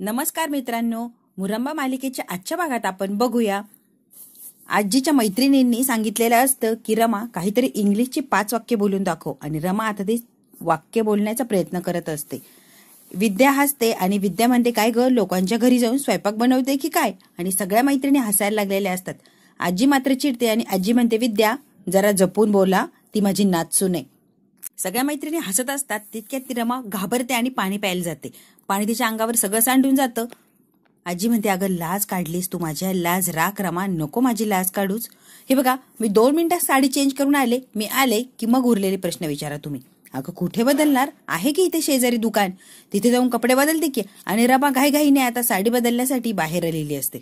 नमस्कार मित्रांनो, मुरंबा मालिकेच्या आजच्या भागात आपण बघूया. आजीच्या मैत्रिणींनी सांगितलेलं असतं की रमा काहीतरी इंग्लिशची 5 वाक्य बोलून दाखव आणि रमा आता ते वाक्य बोलण्याचा प्रयत्न करत असते. विद्या हसते आणि विद्या म्हणते, काय ग, लोकांच्या घरी जाऊन स्वयंपाक बनवते की काय? आणि सगळ्या मैत्रिणी हसायला लागलेल्या असतात. आजी मात्र चिडते आणि आजी म्हणते, विद्या जरा जपून बोला, ती माझी नातसून आहे. सगळ्या मैत्रिणी हसत असतात. तितक्यात ती रमा घाबरते आणि पाणी प्यायला जाते. पाणी तिच्या अंगावर सगळं सांडून जातं. आजी म्हणते, अगं लाज काढलीस तू, माझ्या लाज राख रमा, नको माझी लाज काढूच. हे बघा, मी 2 मिनिटात साडी चेंज करून आले. मी आले की मग उरलेले प्रश्न विचारा तुम्ही. अगं कुठे बदलणार आहे की इथे शेजारी दुकान, तिथे जाऊन कपडे बदलते की? आणि रमा घाईघाईने आता साडी बदलण्यासाठी बाहेर आलेली असते.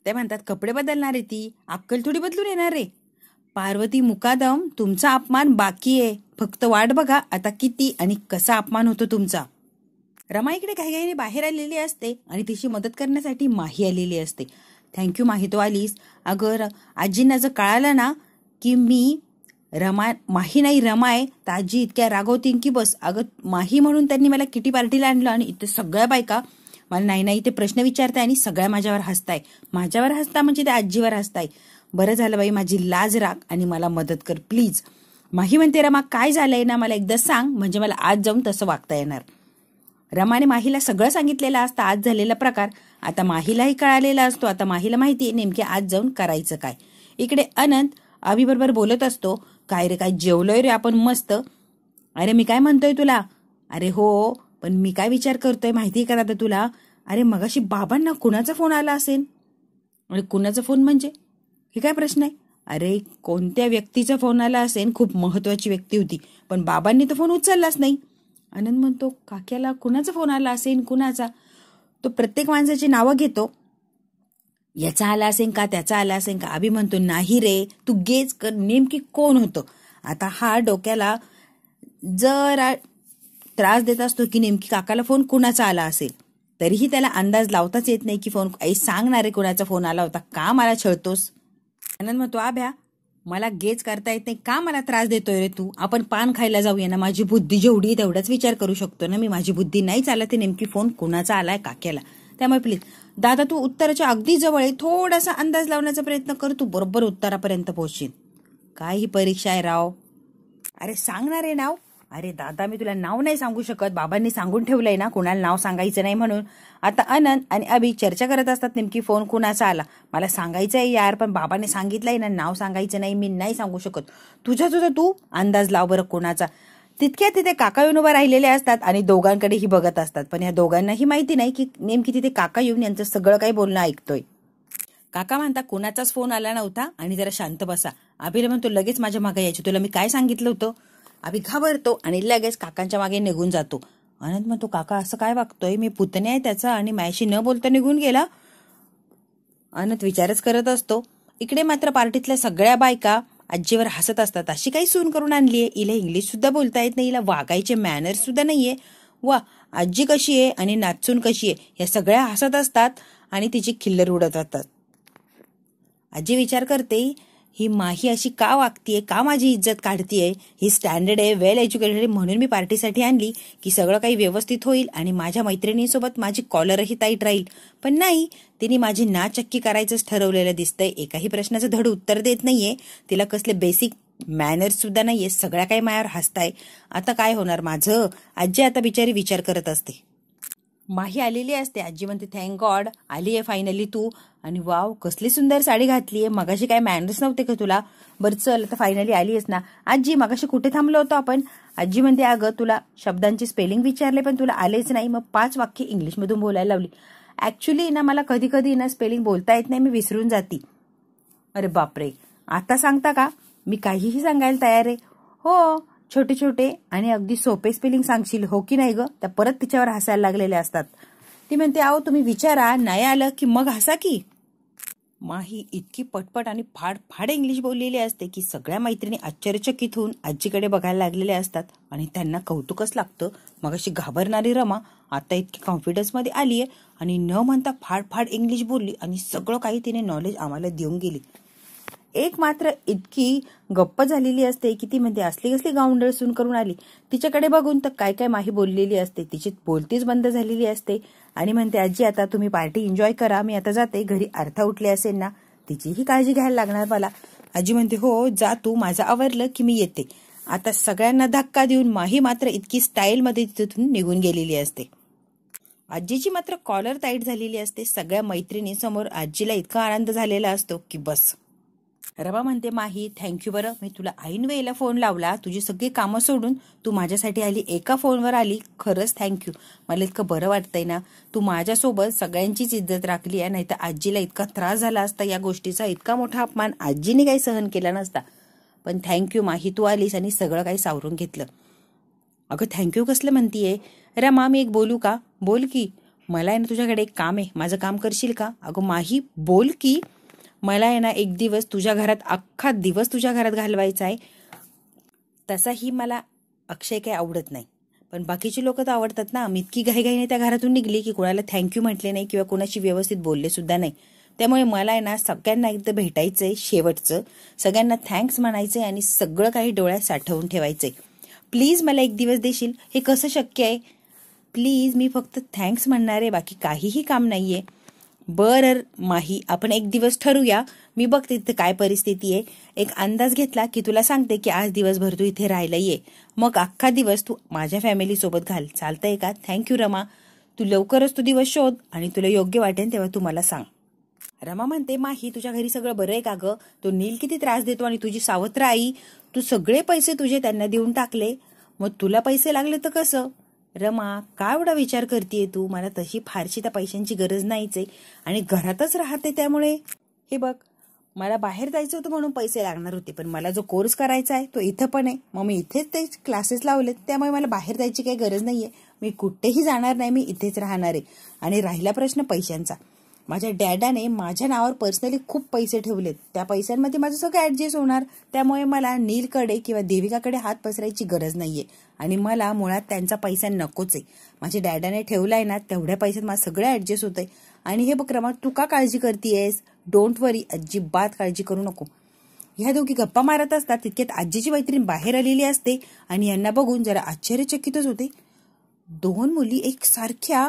ते म्हणतात, कपडे बदलणार आहे ती, अक्कल थोडी बदलून येणार रे. पार्वती मुकादम, तुमचा अपमान बाकी आहे, फक्त वाट बघा आता किती आणि कसा अपमान होतो तुमचा. रमा इकडे घाईघाईने बाहेर आलेली असते आणि तिची मदत करण्यासाठी माही आलेली असते. थँक्यू माही, तो आलीस. अगं आजींना जर कळालं ना की मी माही नाही रमा आहे तर आजी इतक्या रागवतील की बस. अगं माही म्हणून त्यांनी मला किटी पार्टीला आणलं आणि इथे सगळ्या बायका मला नाही नाही ते प्रश्न विचारताय आणि सगळ्या माझ्यावर हसताय. माझ्यावर हसता म्हणजे ते आजीवर हसताय. बरं झालं बाई, माझी लाज राख आणि मला मदत कर प्लीज. माही म्हणते, रमा काय झालंय ना, मला एकदा सांग, म्हणजे मला आज जाऊन तसं वागता येणार. रमाने माहीला सगळं सांगितलेलं असतं आज झालेला प्रकार. आता माहीलाही कळालेला असतो. आता माहीला माहिती आहे नेमके आज जाऊन करायचं काय. इकडे अनंत अभि बरोबर बोलत असतो. काय रे, काय जेवलोय रे आपण मस्त. अरे मी काय म्हणतोय तुला, अरे हो पण मी काय विचार करतोय माहिती का आता तुला, अरे मगाशी बाबांना कुणाचा फोन आला असेल. अरे कुणाचा फोन म्हणजे हे काय प्रश्न आहे. अरे कोणत्या व्यक्तीचा फोन आला असेल, खूप महत्वाची व्यक्ती होती, पण बाबांनी तो फोन उचललाच नाही. आनंद म्हणतो, काक्याला कुणाचा फोन आला असेल, कुणाचा? तो प्रत्येक माणसाची नावं घेतो. याचा आला असेल का, त्याचा आला असेल का. अभि म्हणतो, नाही रे, तू गेस कर नेमकी कोण होतं. आता हा डोक्याला जरा त्रास देत असतो की नेमकी काकाला फोन कुणाचा आला असेल. तरीही त्याला अंदाज लावताच येत नाही की फोन आई सांगणारे कुणाचा फोन आला होता. का मला छळतोस. आनंद म्हणतो, आभ्या मला गेच करता येत नाही, का मला त्रास देतोय रे तू. आपण पान खायला जाऊया ना, माझी बुद्धी जेवढी तेवढाच विचार करू शकतो ना मी. माझी बुद्धी नाही चालत ते नेमकी फोन कुणाचा आलाय काक्याला. त्यामुळे प्लीज दादा तू उत्तराच्या अगदी जवळ आहे, थोडासा अंदाज लावण्याचा प्रयत्न कर, तू बरोबर उत्तरापर्यंत पोहोचशील. काय ही परीक्षा आहे राव. अरे सांगणार आहे नाव. अरे दादा मी तुला नाव नाही सांगू शकत, बाबांनी सांगून ठेवलंय ना कुणाला नाव सांगायचं नाही म्हणून. आता अनंत आणि अभि चर्चा करत असतात नेमकी फोन कुणाचा आला. मला सांगायचं आहे यार, पण बाबांनी सांगितलंय ना नाव सांगायचं नाही, मी नाही सांगू शकत. तुझा तू अंदाज लाव बरं कोणाचा. तितक्या तिथे काका येऊन उभा राहिलेले असतात आणि दोघांकडेही बघत असतात. पण या दोघांनाही माहिती नाही की नेमकी तिथे काका येऊन यांचं सगळं काही बोलणं ऐकतोय. काका म्हणता, कुणाचाच फोन आला नव्हता आणि जरा शांत बसा. अभिला म्हणतो, लगेच माझ्या मागे यायची, तुला मी काय सांगितलं होतं. अभि घाबरतो आणि लगेच काकांच्या मागे निघून जातो. अनंत म्हणतो, काका असं काय वागतोय, मी पुतण्या आहे त्याचा आणि माझ्याशी न बोलता निघून गेला. अनंत विचारच करत असतो. इकडे मात्र पार्टीतल्या सगळ्या बायका आजीवर हसत असतात. अशी काही सून करून आणलीये, हिला इंग्लिश सुद्धा बोलता येत नाही, हिला वागायचे मॅनर्स सुद्धा नाहीये. वा आजी कशी आहे आणि नाचून कशी आहे, या सगळ्या हसत असतात आणि तिची खिल्लर उडत असतात. आजी विचार करते, ही माही अशी का वागतीये, का माझी इज्जत काढतीये. ही स्टँडर्ड आहे, वेल एज्युकेटेड आहे, म्हणून मी पार्टीसाठी आणली की सगळं काही व्यवस्थित होईल आणि माझ्या मैत्रिणींसोबत माझी कॉलरही टाईट राहील. पण नाही, तिने माझी नाचक्की करायचंच ठरवलेलं दिसतंय. एकाही प्रश्नाचं धड उत्तर देत नाहीये, तिला कसले बेसिक मॅनर्स सुद्धा नाहीये, सगळ्या काही मायावर हसताय. आता काय होणार माझं. आजी आता बिचारी विचार करत असते. माही आलेली असते. आजी म्हणते, थँक गॉड आली आहे फायनली तू, आणि वाव कसली सुंदर साडी घातलीये, मगाशी काय मॅनर्स नव्हते का तुला. बरं चल आता फायनली आलीयस ना. आजी मगाशी कुठे थांबलो होतो आपण. आजी म्हणते, अगं तुला शब्दांची स्पेलिंग विचारले पण तुला आलेच नाही, मग 5 वाक्य इंग्लिशमधून बोलायला लावली. ऍक्च्युली ना मला कधी कधी ना स्पेलिंग बोलता येत नाही, मी विसरून जाती. अरे बापरे, आता सांगता का. मी काहीही सांगायला तयार आहे. हो छोटे छोटे आणि अगदी सोपे स्पेलिंग सांगशील हो की नाही ग. त्या परत तिच्यावर हसायला लागलेल्या असतात. ती म्हणते, अहो तुम्ही विचारा, नाही आलं की मग हसा की. माही इतकी पटपट आणि फाड इंग्लिश बोललेली असते की सगळ्या मैत्रिणी आश्चर्यचकित होऊन आजीकडे बघायला लागलेल्या असतात आणि त्यांना कौतुकच लागतं. मग अशी घाबरणारी रमा आता इतकी कॉन्फिडन्समध्ये आलीये आणि न म्हणता फाड इंग्लिश बोलली आणि सगळं काही तिने नॉलेज आम्हाला देऊन गेली. एक मात्र इतकी गप्प झालेली असते की ती म्हणते असली कसली गावंढळ सून करून आली. तिच्याकडे बघून तर काय काय माही बोललेली असते. तिची बोलतीच बंद झालेली असते आणि म्हणते आजी आता तुम्ही पार्टी एन्जॉय करा, मी आता जाते, घरी अर्था उठले असेल ना, तिचीही काळजी घ्यायला लागणार मला. आजी म्हणते हो जा तू, माझं आवरलं की मी येते. आता सगळ्यांना धक्का देऊन माही मात्र इतकी स्टाईलमध्ये तिथून निघून गेलेली असते. आजीची मात्र कॉलर टाईट झालेली असते. सगळ्या मैत्रिणींसमोर आजीला इतका आनंद झालेला असतो की बस. रमा म्हणते माही थँक्यू बरं, मी तुला ऐन वेळेला फोन लावला, तुझी सगळी कामं सोडून तू माझ्यासाठी आली, एका फोनवर आली, खरंच थँक्यू. मला इतकं बरं वाटतंय ना, तू माझ्यासोबत सगळ्यांचीच इज्जत राखली आहे, नाही तर आजीला इतका त्रास झाला असता या गोष्टीचा, इतका मोठा अपमान आजीने काही सहन केला नसता. पण थँक्यू माही, तू आलीस आणि सगळं काही सावरून घेतलं. अगं थँक्यू कसलं म्हणतीये रमा, मी एक बोलू का? बोल की. मला आहे ना तुझ्याकडे एक काम आहे, माझं काम करशील का? अगं माही बोल की. मला आहे ना एक दिवस तुझ्या घरात, अख्खा दिवस तुझ्या घरात घालवायचा आहे. तसाही मला अक्षय काही आवडत नाही, पण बाकीची लोक तर आवडतात ना. मी इतकी घाईघाईने त्या घरातून निघली की कोणाला थँक्यू म्हटले नाही किंवा कोणाशी व्यवस्थित बोलले सुद्धा नाही. त्यामुळे मला आहे ना सगळ्यांना एकदा भेटायचंय, शेवटचं सगळ्यांना थँक्स म्हणायचंय आणि सगळं काही डोळ्यात साठवून ठेवायचंय. प्लीज मला एक दिवस देशील? हे कसं शक्य आहे? प्लीज, मी फक्त थँक्स म्हणणार आहे, बाकी काहीही काम नाहीये. बरं माही, आपण एक दिवस ठरूया, मी बघते तिथे काय परिस्थिती आहे. एक अंदाज घेतला की तुला सांगते की आज दिवसभर तू इथे राहायला ये, मग अख्खा दिवस तू माझ्या फॅमिली सोबत घाल, चालतंय का? थँक्यू रमा, तू लवकरच तो दिवस शोध आणि तुला योग्य वाटेल तेव्हा तू मला सांग. रमा म्हणते माही तुझ्या घरी सगळं बरं आहे का गं? तो नील किती त्रास देतो आणि तुझी सावत्र आई, तू सगळे पैसे तुझे त्यांना देऊन टाकले, मग तुला पैसे लागले तर कसं? रमा काय एवढा विचार करतेय तू? मला तशी फारशी त्या पैशांची गरज नाहीच आहे आणि घरातच राहते, त्यामुळे हे बघ, मला बाहेर जायचं होतं म्हणून पैसे लागणार होते, पण मला जो कोर्स करायचा आहे तो इथं पण आहे, मग मी इथेच ते क्लासेस लावलेत, त्यामुळे मला बाहेर जायची काही गरज नाहीये. मी कुठेही जाणार नाही, मी इथेच राहणार आहे. आणि राहिला प्रश्न पैशांचा, माझ्या डॅडाने माझ्या नावावर पर्सनली खूप पैसे ठेवलेत, त्या पैशांमध्ये माझं सगळं ऍडजस्ट होणार, त्यामुळे मला नीलकडे किंवा देविकाकडे हात पसरायची गरज नाहीये आणि मला मुळात त्यांचा पैसा नकोच आहे. माझ्या डॅडाने ठेवलाय ना तेवढ्या पैशात माझं सगळं ऍडजस्ट होतंय. आणि हे बघ रमा, तू का काळजी करतेयस? डोंट वरी, अजिबात काळजी करू नको. ह्या दोघी गप्पा मारत असतात तितक्यात आजीची मैत्रीण बाहेर आलेली असते आणि यांना बघून जरा आश्चर्यचकितच होते. दोन मुली एक सारख्या,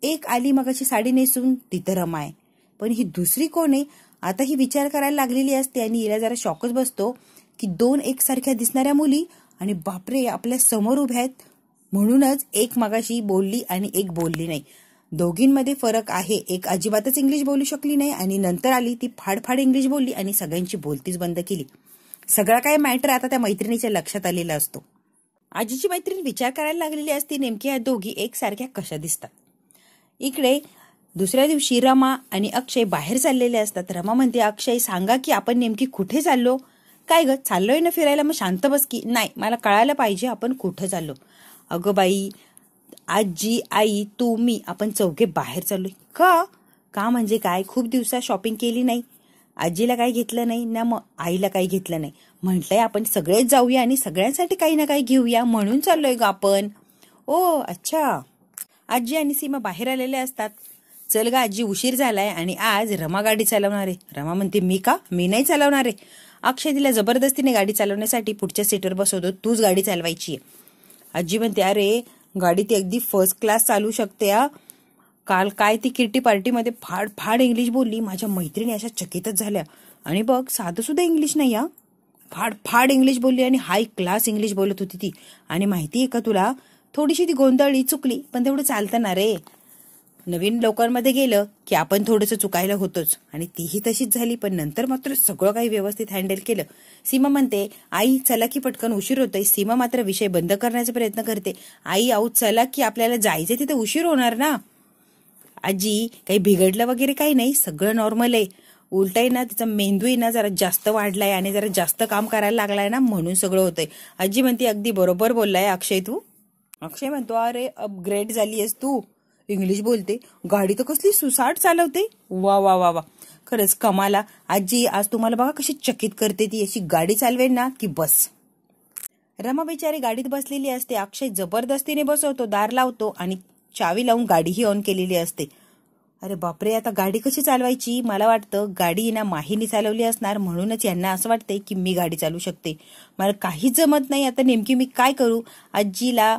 एक आली मगाची साडी नेसून, तिथं रमा आहे, पण ही दुसरी कोण आहे? आता ही विचार करायला लागलेली असते आणि हिला जरा शॉकच बसतो की दोन एकसारख्या दिसणाऱ्या मुली आणि बापरे आपल्या समोर उभ्या आहेत. म्हणूनच एक मगाशी बोलली आणि एक बोलली नाही, दोघींमध्ये फरक आहे. एक अजिबातच इंग्लिश बोलू शकली नाही आणि नंतर आली ती फाडफाड इंग्लिश बोलली आणि सगळ्यांची बोलतीच बंद केली. सगळा काय मॅटर आता त्या मैत्रिणीच्या लक्षात आलेला असतो. आजीची मैत्रीण विचार करायला लागलेली असते नेमकी ह्या दोघी एकसारख्या कशा दिसतात. इकडे दुसऱ्या दिवशी रमा आणि अक्षय बाहेर चाललेले असतात. रमा म्हणते अक्षय सांगा की आपण नेमकी कुठे चाललो? काय ग, चाललोय ना फिरायला, मग शांत बस की. नाही, मला कळायला पाहिजे आपण कुठे चाललो. अगं बाई, आजी, आई, तू, मी, आपण चौघे बाहेर चाललोय. का? का म्हणजे काय? खूप दिवसात शॉपिंग केली नाही, आजीला काही घेतलं नाही ना, मग आईला काही घेतलं नाही, म्हटलंय आपण सगळेच जाऊया आणि सगळ्यांसाठी काही ना काही घेऊया म्हणून चाललोय ग आपण. ओ अच्छा. आजी आणि सीमा बाहेर आलेले असतात. चल ग आजी, उशीर झालाय आणि आज रमा गाडी चालवणार आहे. रमा म्हणते मी का? मी नाही चालवणार आहे. अक्षय तिला जबरदस्तीने गाडी चालवण्यासाठी पुढच्या सीटवर बसवतो, तूच गाडी चालवायची आहे. आजी म्हणते अरे गाडी ती अगदी फर्स्ट क्लास चालू शकते. काल काय ती किटी पार्टीमध्ये फाड फाड इंग्लिश बोलली, माझ्या मैत्रिणी अशा चकितच झाल्या. आणि बघ साधं सुद्धा इंग्लिश नाही, फाड फाड इंग्लिश बोलली आणि हाय क्लास इंग्लिश बोलत होती ती. आणि माहितीये का तुला, थोडीशी ती गोंधळली, चुकली, पण तेवढं चालतं ना रे. नवीन लोकांमध्ये गेलं की आपण थोडंसं चुकायला होतोच आणि तीही तशीच झाली, पण नंतर मात्र सगळं काही व्यवस्थित हँडल केलं. सीमा म्हणते आई चला की पटकन उशीर होतोय. सीमा मात्र विषय बंद करण्याचा प्रयत्न करते. आई आऊ चला की आपल्याला जायचं, तिथे उशीर होणार ना. आजी काही बिघडलं वगैरे काही नाही, सगळं नॉर्मल आहे. उलट आहे ना तिचा मेंदूही ना जरा जास्त वाढलाय आणि जरा जास्त काम करायला लागलाय ना, म्हणून सगळं होतंय. आजी म्हणते अगदी बरोबर बोललाय अक्षय तू. अक्षय म्हणतो अरे अपग्रेड झाली आहेस तू, इंग्लिश बोलते, गाडी तर कसली सुसाट चालवते, वा वा वा वा, खरंच कमाला. आजी आज तुम्हाला बघा कशी चकित करते ती, अशी गाडी चालवेल ना की बस. रमा बिचारी गाडीत बसलेली असते. अक्षय जबरदस्तीने बसवतो, दार लावतो आणि चावी लावून गाडीही ऑन केलेली असते. अरे बापरे, आता गाडी कशी चालवायची? मला वाटतं गाडी ना माहीने चालवली असणार, म्हणूनच यांना असं वाटतंय की मी गाडी चालवू शकते. मला काहीच जमत नाही. आता नेमकी मी काय करू? आजीला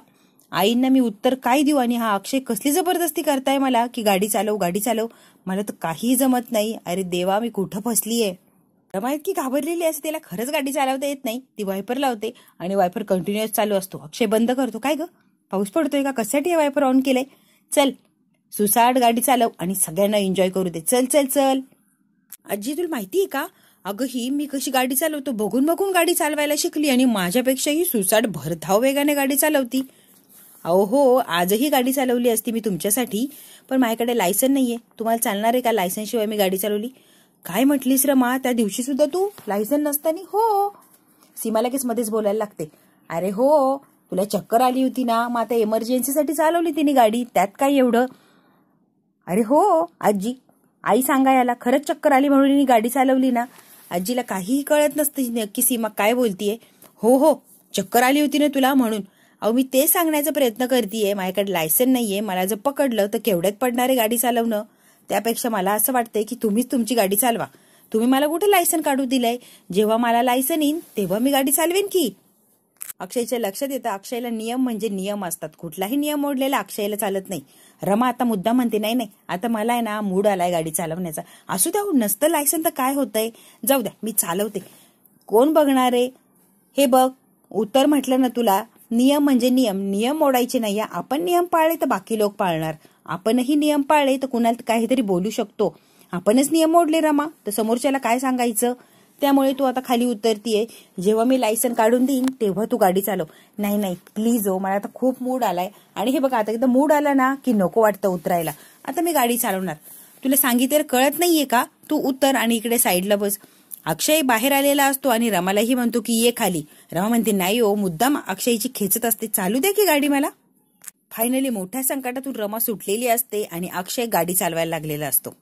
आईंना मी उत्तर काय देऊ? आणि हा अक्षय कसली जबरदस्ती करताय मला की गाडी चालव गाडी चालव. मला तर काही जमत नाही. अरे देवा, मी कुठं फसलीये. रमा इतकी घाबरलेली असते, तिला खरंच गाडी चालवता येत नाही. ती वायपर लावते आणि वायपर कंटिन्युअस चालू असतो. अक्षय बंद करतो. काय ग, पाऊस पडतोय का? कशासाठी हे वायपर ऑन केलंय? चल सुसाट गाडी चालव आणि सगळ्यांना एन्जॉय करू दे. चल चल चल. आजी, तुला माहितीये का, अगं ही मी कशी गाडी चालवतो बघून बघून गाडी चालवायला शिकली आणि माझ्यापेक्षाही सुसाट भरधाव वेगाने गाडी चालवती. अहो हो, आजही गाडी चालवली असती मी तुमच्यासाठी, पण माझ्याकडे लायसन नाहीये. तुम्हाला चालणार आहे का लायसन शिवाय मी गाडी चालवली? काय म्हटलीस रमा, त्या दिवशी सुद्धा तू लायसन नसताना? हो. सीमा लगेच मध्येच बोलायला लागते. अरे हो, तुला चक्कर आली होती ना, मग आता इमर्जन्सीसाठी चालवली तिने गाडी, त्यात काय एवढं? अरे हो आजी, आई सांगा याला, खरंच चक्कर आली म्हणून हिने गाडी चालवली ना. आजीला काहीही कळत नसतं नक्की सीमा काय बोलतीये. हो हो, चक्कर आली होती ना तुला म्हणून. अहो मी ते सांगण्याचा प्रयत्न करतेय, माझ्याकडे लायसन नाहीये. मला जर पकडलं तर केवढ्यात पडणारे गाडी चालवणं. त्यापेक्षा मला असं वाटतंय की तुम्हीच तुमची गाडी चालवा. तुम्ही मला कुठे लायसन काढू दिलंय? जेव्हा मला लायसन येईन तेव्हा मी गाडी चालवेन की. अक्षयच्या लक्षात येतं अक्षयला नियम म्हणजे नियम असतात. कुठलाही नियम मोडलेला अक्षयला चालत नाही. रमा आता मुद्दा म्हणते, नाही नाही आता मला आहे ना मूड आलाय गाडी चालवण्याचा. असू द्या, नसतं लायसन तर काय होतंय, जाऊ द्या मी चालवते. कोण बघणार आहे? हे बघ, उत्तर म्हटलं ना तुला, नियम म्हणजे नियम. नियम मोडायचे नाही. आपण नियम पाळले तर बाकी लोक पाळणार. आपणही नियम पाळले तर कुणाला काहीतरी बोलू शकतो. आपणच नियम मोडले रमा तर समोरच्याला काय सांगायचं? त्यामुळे तू आता खाली उतरतीये. जेव्हा मी लायसन काढून देईन तेव्हा तू गाडी चालव. नाही नाही प्लीज हो, मला आता खूप मूड आलाय. आणि हे बघा, आता एकदा मूड आला ना की नको वाटतं उतरायला. आता मी गाडी चालवणार. तुला सांगितलं कळत नाहीये का? तू उतर आणि इकडे साईडला बस. अक्षय बाहेर आलेला असतो आणि रमालाही म्हणतो की ये खाली. रमा म्हणते नाही हो, मुद्दाम अक्षयची खेचत असते, चालू द्या की गाडी मला. फायनली मोठ्या संकटातून रमा सुटलेली असते आणि अक्षय गाडी चालवायला लागलेला असतो.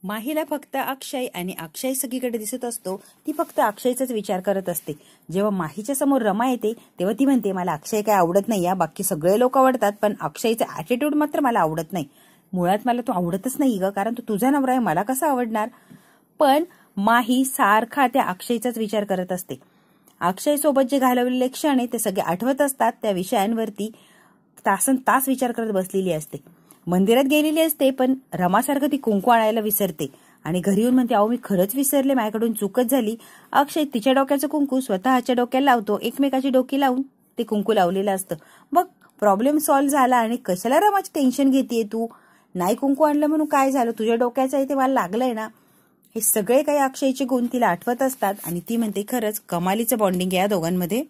माहीला फक्त अक्षय आणि अक्षय सगळीकडे दिसत असतो. ती फक्त अक्षयचाच विचार करत असते. जेव्हा माहीच्या समोर रमा येते तेव्हा ती म्हणते मला अक्षय काय आवडत नाही. बाकी सगळे लोक आवडतात पण अक्षयचा ऍटिट्यूड मात्र मला आवडत नाही. मुळात मला तो आवडतच नाही ग, कारण तो तुझा नवरा आहे, मला कसा आवडणार? पण माही सारखा त्या अक्षयचाच विचार करत असते. अक्षय सोबत जे घालवलेले क्षण आहे ते सगळे आठवत असतात. त्या विषयांवरती तासन तास विचार करत बसलेली असते. मंदिरात गेलेली असते पण रमासारखं ती कुंकू आणायला विसरते आणि घरी येऊन म्हणते अहो मी खरंच विसरले, माझ्याकडून चूकच झाली. अक्षय तिच्या डोक्याचं कुंकू स्वतःच्या डोक्याला लावतो. एकमेकाची डोकी लावून ते कुंकू लावलेलं असतं. बघ, प्रॉब्लेम सॉल्व्ह झाला. आणि कशाला रमाची टेन्शन घेतेय तू? नाही कुंकू आणलं म्हणून काय झालं? तुझ्या डोक्याचं आहे ते मला लागलंय ना. हे सगळे काही अक्षयचे गुण तिला आठवत असतात आणि ती म्हणते खरंच कमालीचं बॉन्डिंग आहे या दोघांमध्ये.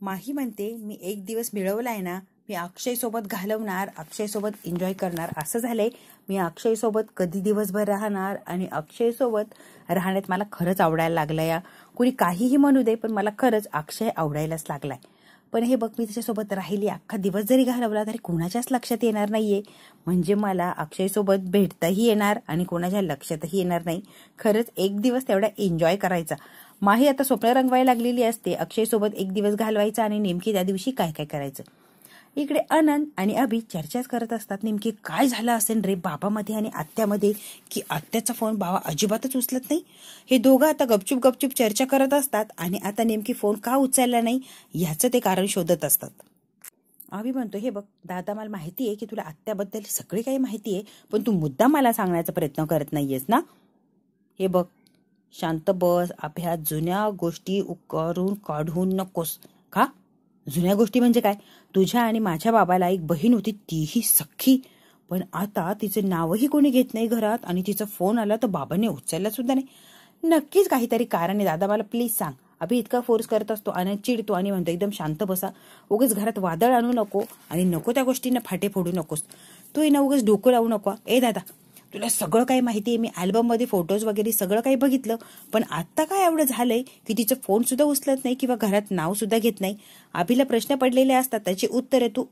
माही म्हणते मी एक दिवस मिळवलाय ना, मी अक्षय सोबत घालवणार, अक्षय सोबत एन्जॉय करणार. असं झालंय, मी अक्षय सोबत कधी दिवसभर राहणार आणि अक्षय सोबत राहण्यात मला खरंच आवडायला लागलाय. कुणी काहीही म्हणू दे पण मला खरंच अक्षय आवडायलाच लागलाय. पण हे बघ, मी त्याच्यासोबत राहिली, अख्खा दिवस जरी घालवला तरी कोणाच्याच लक्षात येणार नाहीये. म्हणजे मला अक्षय सोबत भेटताही येणार आणि कोणाच्या लक्षातही येणार नाही. खरंच एक दिवस तेवढा एन्जॉय करायचा. माही आता स्वप्न रंगवायला लागलेली असते. अक्षय सोबत एक दिवस घालवायचा आणि नेमकी त्या दिवशी काय काय करायचं. इकडे आनंद आणि अभि चर्चाच करत असतात. नेमकी काय झालं असेल रे बाबामध्ये आणि आत्यामध्ये, की आत्याचा फोन बाबा अजिबातच उचलत नाही. हे दोघं आता गपचूप गपचूप चर्चा करत असतात आणि आता नेमकी फोन का उचलला नाही याचं ते कारण शोधत असतात. अभि म्हणतो हे बघ दादा, मला माहिती आहे की तुला आत्याबद्दल सगळी काही माहिती आहे, पण तू मुद्दा मला सांगण्याचा प्रयत्न करत नाहीयेस ना. हे बघ शांत बस अभ्या, जुन्या गोष्टी करून काढून नकोस. का जुन्या गोष्टी म्हणजे काय? तुझ्या आणि माझ्या बाबाला एक बहीण होती, तीही सख्खी, पण आता तिचं नावही कोणी घेत नाही घरात आणि तिचा फोन आला तर बाबांनी उचलला सुद्धा नाही. नक्कीच काहीतरी कारण आहे दादा, मला प्लीज सांग. अभि इतका फोर्स करत असतो आणि चिडतो आणि म्हणतो एकदम शांत बसा, उगाच घरात वादळ आणू नको आणि नको त्या गोष्टींना फाटे फोडू नकोस. तू ना उगाच डोकं लावू नको. ए दादा, तुला सगळं काही माहिती आहे, मी अल्बम मध्ये फोटोज वगैरे सगळं काही बघितलं, पण आता काय एवढं झालंय की तिचं फोन सुद्धा उचलत नाही किंवा घरात नाव सुद्धा घेत नाही. अभिला प्रश्न पडलेले असतात, त्याची उत्तरे तू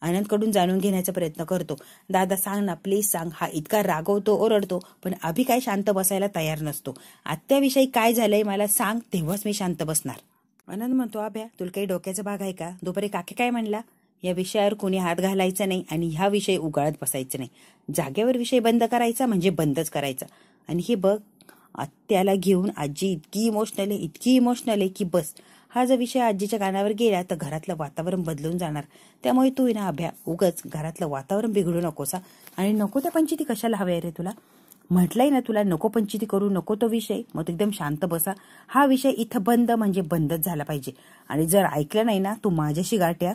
आनंदकडून जाणून घेण्याचा प्रयत्न करतो. दादा सांग ना प्लीज सांग. हा इतका रागवतो, ओरडतो, पण अभि काय शांत बसायला तयार नसतो. आत्याविषयी काय झालंय मला सांग, तेव्हाच मी शांत बसणार. आनंद म्हणतो अभ्या तुला काही डोक्याचा भाग आहे का? दुपारी काकी काय म्हणला? या विषयावर कोणी हात घालायचा नाही आणि ह्या विषय उगाळत बसायचं नाही. जागेवर विषय बंद करायचा म्हणजे बंदच करायचा. आणि हे बघ, आत्याला घेऊन आजी इतकी इमोशनल आहे की बस, हा जर विषय आजीच्या कानावर गेला तर घरातलं वातावरण बदलून जाणार. त्यामुळे तू ना अभ्या उगाच घरातलं वातावरण बिघडू नकोसा. आणि नको त्या पंचायती कशाला हव्या रे तुला? म्हटलंय ना तुला, नको पंचायती करू, नको तो विषय. मग एकदम शांत बसा. हा विषय इथं बंद म्हणजे बंदच झाला पाहिजे. आणि जर ऐकलं नाही ना तू माझ्याशी गाठ्या.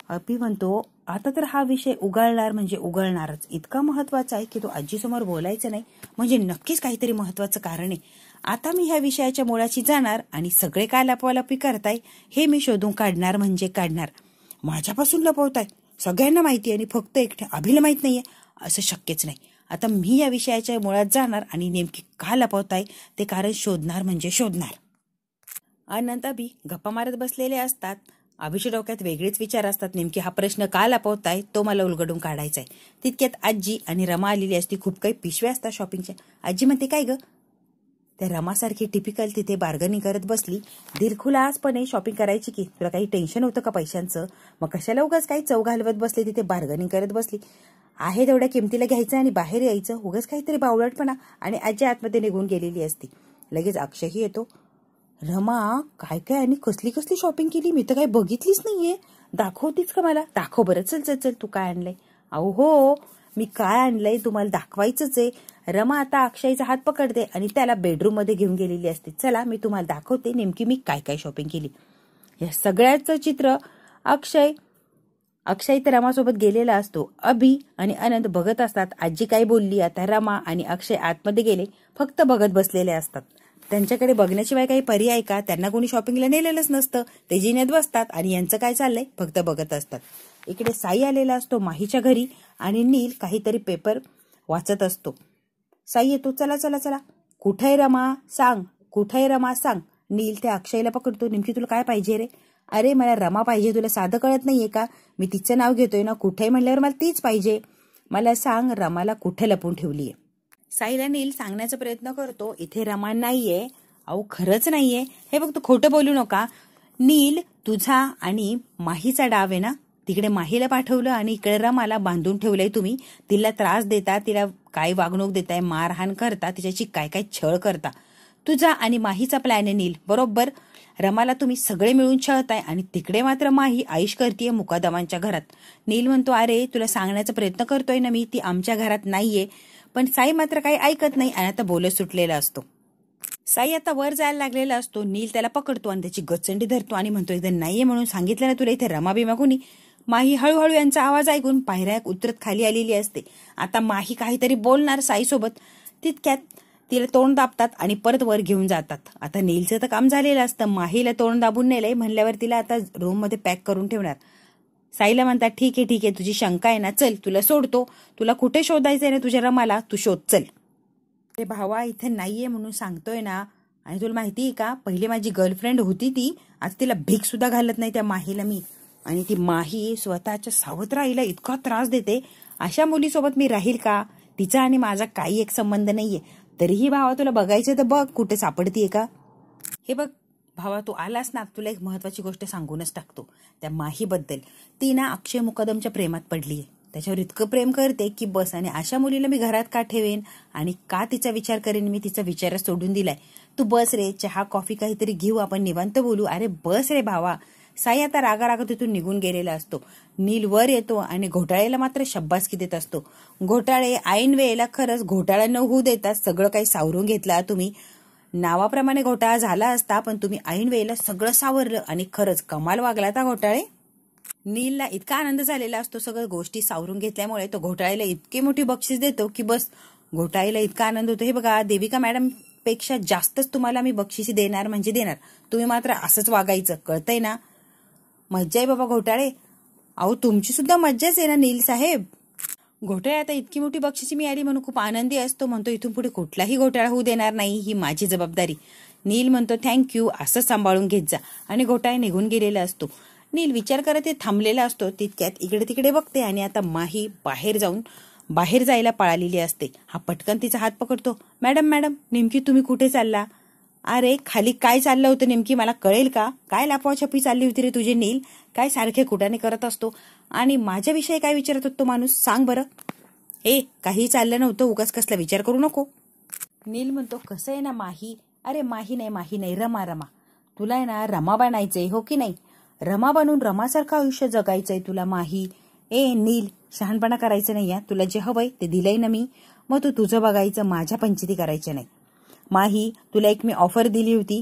अभि म्हणतो आता तर हा विषय उगाळणार म्हणजे उगाळणारच. इतका महत्वाचा आहे की तो आजीसमोर बोलायचं नाही म्हणजे नक्कीच काहीतरी महत्वाचं कारण आहे. आता मी ह्या विषयाच्या मुळाशी जाणार आणि सगळे काय लपवालपी करताय हे मी शोधून काढणार म्हणजे काढणार. माझ्यापासून लपवताय, सगळ्यांना माहिती आहे आणि फक्त एकट्या अभिला माहित नाहीये, असं शक्यच नाही. आता मी या विषयाच्या मुळात जाणार आणि नेमकी का लपवताय ते कारण शोधणार म्हणजे शोधणार. अनंत अभि गप्पा मारत बसलेले असतात. अभिच्या डोक्यात वेगळेच विचार असतात. नेमकी हा प्रश्न का लपवताय तो मला उलगडून काढायचा आहे. तितक्यात आजी आणि रमा आलेली असती. खूप काही पिशव्या असतात शॉपिंगच्या. आजी म्हणते काय ग? त्या रमासारखी टिपिकल तिथे बार्गनिंग करत बसली. दिलखुलासपणे शॉपिंग करायची की तुला काही टेन्शन होतं का पैशांचं? मग कशाला उगाच काही चव घालवत बसली, तिथे बार्गनिंग करत बसली. आहे तेवढ्या किमतीला घ्यायचं आणि बाहेर यायचं. उगाच काहीतरी बावळटपणा. आणि आजी आतमध्ये निघून गेलेली असती. लगेच अक्षयही येतो. रमा काय काय आणि कसली कसली शॉपिंग केली? मी तर काही बघितलीच नाहीये. दाखवतीच का मला? दाखव बरं. चल चल चल, तू काय आणलंय? अहो हो, मी काय आणलंय तुम्हाला दाखवायचंच आहे. रमा आता अक्षयचा हात पकडते आणि त्याला बेडरूम मध्ये घेऊन गेलेली असते. चला मी तुम्हाला दाखवते नेमकी मी काय काय शॉपिंग केली. या सगळ्याचं चित्र अक्षय तर रमासोबत गेलेला असतो. अभि आणि अनंत बघत असतात आजी काय बोलली. आता रमा आणि अक्षय आतमध्ये गेले, फक्त बघत बसलेले असतात. त्यांच्याकडे बघण्याशिवाय काही पर्याय का? त्यांना कोणी शॉपिंगला नेलेलंच नसतं. ते जिन्यात बसतात आणि यांचं काय चाललंय फक्त बघत असतात. इकडे साई आलेला असतो माहीच्या घरी आणि नील काहीतरी पेपर वाचत असतो. साई येतो. चला चला चला, कुठे रमा सांग, कुठे रमा सांग. नील त्या अक्षयला पकडतो. नेमकी तुला काय पाहिजे रे? अरे मला रमा पाहिजे, तुला साधं कळत नाहीये का? मी तिचं नाव घेतोय ना, कुठे म्हणल्यावर मला तीच पाहिजे. मला सांग रमाला कुठे लपून ठेवलीये? साईला नील सांगण्याचा प्रयत्न करतो. इथे रमा नाहीये. अहो खरंच नाहीये. हे बघ तू खोटं बोलू नका. नील तुझा आणि माहीचा डाव आहे ना. तिकडे माहीला पाठवलं आणि इकडे रमाला बांधून ठेवलंय तुम्ही. तिला त्रास देता, तिला काय वागणूक देताय, मारहाण करता, तिच्याशी काय काय छळ करता. तुझा आणि माहीचा प्लॅन आहे नील. बरोबर. रमाला तुम्ही सगळे मिळून छळताय आणि तिकडे मात्र माही आईश करतीये मुकादमांच्या घरात. नील म्हणतो अरे तुला सांगण्याचा प्रयत्न करतोय ना मी, ती आमच्या घरात नाहीये. पण साई मात्र काही ऐकत नाही आणि आता बोलत सुटलेला असतो. साई आता वर जायला लागलेला असतो. नील त्याला पकडतो आणि त्याची गचंडी धरतो आणि म्हणतो एकदा नाहीये म्हणून सांगितलं ना तुला इथे रमा बिमा कोणी. माही हळूहळू यांचा आवाज ऐकून पायऱ्या उतरत खाली आलेली असते. आता माही काहीतरी बोलणार साईसोबत. तितक्यात तिला तोंड दाबतात आणि परत वर घेऊन जातात. आता नीलचं तर काम झालेलं असतं. माहीला तोंड दाबून नेलंय म्हणल्यावर तिला आता रूम मध्ये पॅक करून ठेवणार. साईला म्हणतात ठीक आहे तुझी शंका आहे ना, चल तुला सोडतो. तुला कुठे शोधायचंय ना तुझ्या रमाला, तू शोध चल. अरे भावा इथे नाहीये म्हणून सांगतोय ना. आणि तुला माहितीये का, पहिले माझी गर्लफ्रेंड होती ती, आज तिला भीक सुद्धा घालत नाही त्या माहीला मी. आणि ती माही स्वतःच्या सावत्राईला इतका त्रास देते. अशा मुलीसोबत मी राहील का? तिचा आणि माझा काही एक संबंध नाहीये. तरीही भावा तुला बघायचं तर बघ कुठे सापडतीये का. हे बघ भावा तू आलास ना, तुला एक महत्वाची गोष्ट सांगूनच टाकतो. त्या माहीबद्दल. ती ना अक्षय मुकदमच्या प्रेमात पडलीये. त्याच्यावर इतकं प्रेम करते की बस. आणि अशा मुलीला मी घरात का ठेवेन आणि का तिचा विचार करेन मी? तिचा विचार सोडून दिलाय. तू बस रे, चहा कॉफी काहीतरी घेऊ, आपण निवांत बोलू. अरे बस रे भावा. साई आता रागा तिथून निघून गेलेला असतो. नील वर येतो आणि घोटाळ्याला मात्र शब्बासकी देत असतो. घोटाळे ऐन वेळेला खरंच घोटाळा न होऊ देतात सगळं काही सावरून घेतला तुम्ही. नावाप्रमाणे घोटाळा झाला असता पण तुम्ही ऐन वेळेला सगळं सावरलं आणि खरंच कमाल वागला था घोटाळे. नीलला इतका आनंद झालेला असतो सगळं गोष्टी सावरून घेतल्यामुळे. तो घोटाळ्याला इतकी मोठी बक्षीस देतो की बस घोटाळ्याला इतका आनंद होतो. हे बघा देविका मॅडम पेक्षा जास्तच तुम्हाला मी बक्षिसी देणार म्हणजे देणार. तुम्ही मात्र असंच वागायचं, कळतंय ना. मज्जा आहे बाबा घोटाळे. अहो तुमची सुद्धा मज्जाच आहे ना नील साहेब. घोटाळे आता इतकी मोठी बक्षिसी मिळाली म्हणून खूप आनंदी असतो. म्हणतो इथून पुढे कुठलाही घोटाळा होऊ देणार नाही, ही माझी जबाबदारी. नील म्हणतो थँक्यू, असं सांभाळून घेत जा. आणि घोटाळे निघून गेलेला असतो. नील विचार करत थांबलेला असतो. तितक्यात इकडे तिकडे बघते आणि आता माही बाहेर जायला पळालेली असते. हा पटकन तिचा हात पकडतो. मॅडम नेमकी तुम्ही कुठे चालला? अरे खाली काय चाललं होतं नेमकी मला कळेल का? काय लपवाछपी चालली होती रे तुझे नील? काय सारखे कुटाने करत असतो आणि माझ्याविषयी काय विचारत होतो माणूस? सांग बरं. काही चाललं नव्हतं, उगाच कसला विचार करू नको. नील म्हणतो, कसं आहे ना माही. अरे माही नाही, रमा रमा. तुला आहे ना रमा बनायचंय, हो की नाही? रमा बनून रमासारखं आयुष्य जगायचंय तुला माही. नील, शहाणपणा करायचं नाही. तुला जे हवंय ते दिलंय ना मी. मग तू तुझं बघायचं, माझ्या पंचायती करायच्या नाही. माही, तुला एक मी ऑफर दिली होती.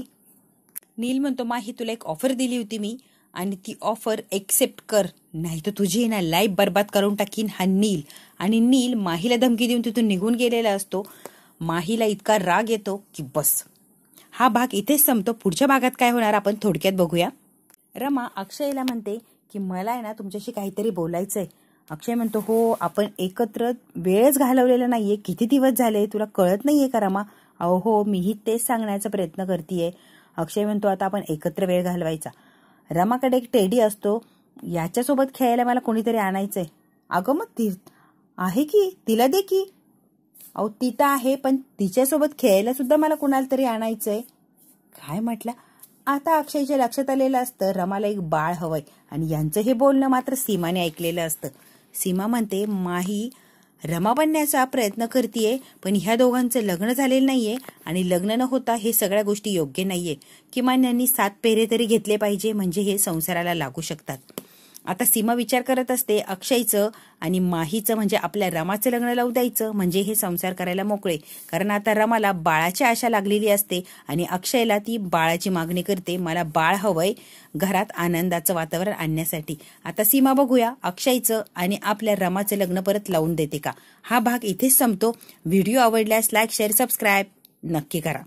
नील म्हणतो, माही तुला एक ऑफर दिली होती मी आणि ती ऑफर एक्सेप्ट कर, नाही तर तुझी ना लाईफ बर्बाद करून टाकीन हा नील. आणि नील माहीला धमकी देऊन तिथून निघून गेलेला असतो. माहीला इतका राग येतो की बस. हा भाग इथेच संपतो. पुढच्या भागात काय होणार आपण थोडक्यात बघूया. रमा अक्षयला म्हणते की मला आहे ना तुमच्याशी काहीतरी बोलायचंय. अक्षय म्हणतो, हो, आपण एकत्र वेळच घालवलेला नाहीये, किती दिवस झाले, तुला कळत नाहीये का रमा? अहो हो, मीही तेच सांगण्याचा प्रयत्न करतेय. अक्षय म्हणतो, आता आपण एकत्र वेळ घालवायचा. रमाकडे एक टेडी असतो, याच्यासोबत खेळायला मला कोणीतरी आणायचंय. अगं मग ती आहे की, तिला दे की. अहो ती तर आहे, पण तिच्यासोबत खेळायला सुद्धा मला कुणाला तरी आणायचंय. काय म्हटलं? आता अक्षयच्या लक्षात आलेलं असतं रमाला एक बाळ हवंय आणि यांचं हे बोलणं मात्र सीमाने ऐकलेलं असतं. सीमा म्हणते, माही रमा बनण्याचा प्रयत्न करतीये, पण ह्या दोघांचं लग्न झालेलं नाहीये आणि लग्न न होता हे सगळ्या गोष्टी योग्य नाहीये. किमान यांनी 7 पेरे तरी घेतले पाहिजे, म्हणजे हे संसाराला लागू शकतात. आता सीमा विचार करत असते अक्षयचं आणि माहीचं, म्हणजे आपल्या रमाचं लग्न लावून द्यायचं, म्हणजे हे संसार करायला मोकळे. कारण आता रमाला बाळाची आशा लागलेली असते आणि अक्षयला ती बाळाची मागणी करते, मला बाळ हवंय घरात आनंदाचं वातावरण आणण्यासाठी. आता सीमा बघूया अक्षयचं आणि आपल्या रमाचं लग्न परत लावून देते का. हा भाग इथेच संपतो. व्हिडिओ आवडल्यास लाईक, शेअर, सबस्क्राईब नक्की करा.